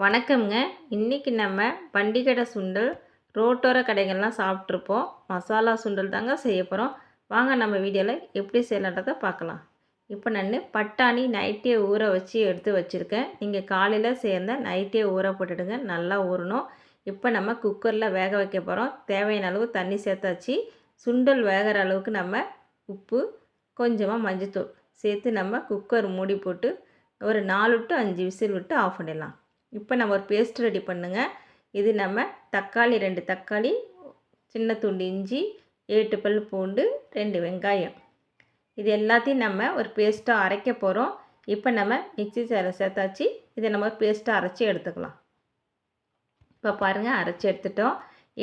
வணக்கம்ங்க. இன்றைக்கி நம்ம பண்டிகடை சுண்டல் ரோட்டோர கடைகள்லாம் சாப்பிட்ருப்போம். மசாலா சுண்டல் தாங்க செய்ய போகிறோம். வாங்க நம்ம வீடியோவில் எப்படி செய்யலான்றதை பார்க்கலாம். இப்போ நான் பட்டாணி நைட்டே ஊற வச்சு எடுத்து வச்சுருக்கேன். நீங்கள் காலையில் சேர்ந்த நைட்டே ஊற போட்டுடுங்க, நல்லா ஊறணும். இப்போ நம்ம குக்கரில் வேக வைக்க போகிறோம். தேவையான அளவு தண்ணி சேர்த்தாச்சு. சுண்டல் வேகிற அளவுக்கு நம்ம உப்பு, கொஞ்சமாக மஞ்சத்தூள் சேர்த்து நம்ம குக்கர் மூடி போட்டு ஒரு 4 to 5 விசில் விட்டு ஆஃப் பண்ணிடலாம். இப்போ நம்ம ஒரு பேஸ்ட் ரெடி பண்ணுங்க. இது நம்ம தக்காளி 2 தக்காளி, சின்ன துண்டு இஞ்சி, 8 பல் பூண்டு, 2 வெங்காயம், இது எல்லாத்தையும் நம்ம ஒரு பேஸ்ட்டாக அரைக்க போகிறோம். இப்போ நம்ம மிக்ஸி ஜாரில் சேர்த்தாச்சு. இதை நம்ம பேஸ்ட்டாக அரைச்சி எடுத்துக்கலாம். இப்போ பாருங்கள், அரைச்சி எடுத்துட்டோம்.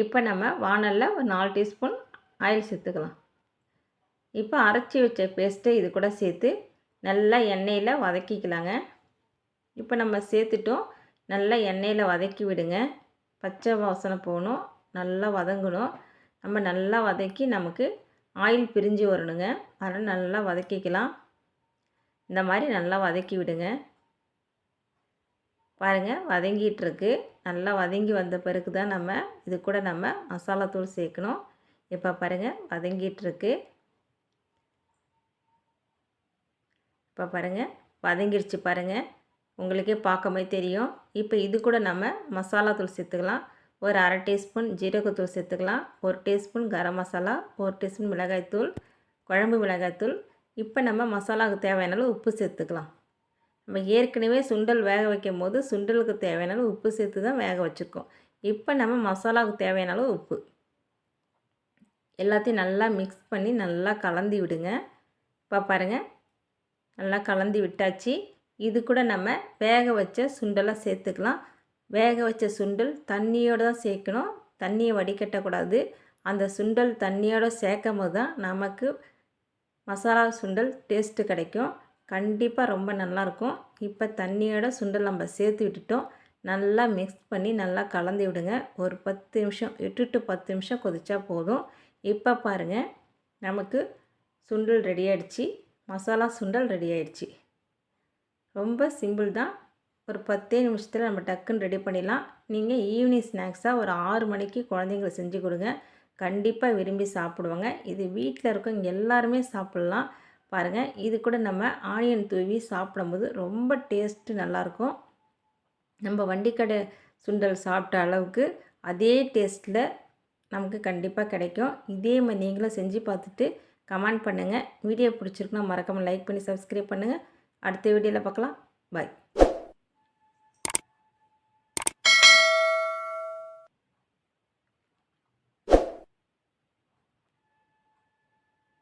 இப்போ நம்ம வானலில் ஒரு 4 டீஸ்பூன் ஆயில் சேர்த்துக்கலாம். இப்போ அரைச்சி வச்ச பேஸ்ட்டை இது கூட சேர்த்து நல்லா எண்ணெயில் வதக்கிக்கலாங்க. இப்போ நம்ம சேர்த்துட்டோம். நல்லா எண்ணெயில் வதக்கி விடுங்க. பச்சை வாசனை போகணும், நல்லா வதங்கணும். நம்ம நல்லா வதக்கி நமக்கு ஆயில் பிரிஞ்சு வரணுங்க. அதனால் நல்லா வதக்கிக்கலாம். இந்த மாதிரி நல்லா வதக்கி விடுங்க. பாருங்கள், வதங்கிட்டுருக்கு. நல்லா வதங்கி வந்த பிறகு தான் நம்ம இது கூட நம்ம மசாலா தூள் சேர்க்கணும். இப்போ பாருங்கள், வதங்கிட்டுருக்கு. இப்போ பாருங்கள், வதங்கிடுச்சு பாருங்கள், உங்களுக்கே பார்க்கவே தெரியும். இப்போ இது கூட நம்ம மசாலா தூள் சேர்த்துக்கலாம். ஒரு 1/2 டீஸ்பூன் ஜீரகத்தூள் சேர்த்துக்கலாம். 1 டீஸ்பூன் கரம் மசாலா, 1 டீஸ்பூன் மிளகாய்த்தூள், குழம்பு மிளகாய்த்தூள். இப்போ நம்ம மசாலாவுக்கு தேவையான அளவு உப்பு சேர்த்துக்கலாம். நம்ம ஏற்கனவே சுண்டல் வேக வைக்கும் போது சுண்டலுக்கு தேவையான அளவு உப்பு சேர்த்து தான் வேக வச்சுருக்கோம். இப்போ நம்ம மசாலாவுக்கு தேவையான அளவு உப்பு எல்லாத்தையும் நல்லா மிக்ஸ் பண்ணி நல்லா கலந்து விடுங்க. இப்போ பாருங்கள், நல்லா கலந்து விட்டாச்சு. இது கூட நம்ம வேக வச்ச சுண்டலை சேர்த்துக்கலாம். வேக வச்ச சுண்டல் தண்ணியோடு தான் சேர்க்கணும், தண்ணியை வடிகட்டக்கூடாது. அந்த சுண்டல் தண்ணியோடு சேர்க்கும் போது தான் நமக்கு மசாலா சுண்டல் டேஸ்ட்டு கிடைக்கும். கண்டிப்பாக ரொம்ப நல்லாயிருக்கும். இப்போ தண்ணியோட சுண்டல் நம்ம சேர்த்து விட்டுட்டோம். நல்லா மிக்ஸ் பண்ணி நல்லா கலந்து விடுங்க. ஒரு 10 நிமிஷம், 8 to 10 நிமிஷம் கொதிச்சா போதும். இப்போ பாருங்கள், நமக்கு சுண்டல் ரெடி ஆகிடுச்சு. மசாலா சுண்டல் ரெடி ஆகிடுச்சு. ரொம்ப சிம்பிள் தான். ஒரு 10 நிமிஷத்தில் நம்ம டக்குன்னு ரெடி பண்ணிடலாம். நீங்கள் ஈவினிங் ஸ்நாக்ஸாக ஒரு 6 மணிக்கு குழந்தைங்களுக்கு செஞ்சு கொடுங்க, கண்டிப்பாக விரும்பி சாப்பிடுவாங்க. இது வீட்டில் இருக்கவங்க எல்லாருமே சாப்பிட்லாம். பாருங்கள், இது கூட நம்ம ஆனியன் தூவி சாப்பிடும்போது ரொம்ப டேஸ்ட்டு நல்லாயிருக்கும். நம்ம வண்டிக்கடை சுண்டல் சாப்பிட்ட அளவுக்கு அதே டேஸ்ட்டில் நமக்கு கண்டிப்பாக கிடைக்கும். இதே மாதிரி நீங்களும் செஞ்சு பார்த்துட்டு கமெண்ட் பண்ணுங்கள். வீடியோ பிடிச்சிருக்குன்னா மறக்காமல் லைக் பண்ணி சப்ஸ்கிரைப் பண்ணுங்கள். அடுத்த வீடியோவில் பார்க்கலாம். பாய்.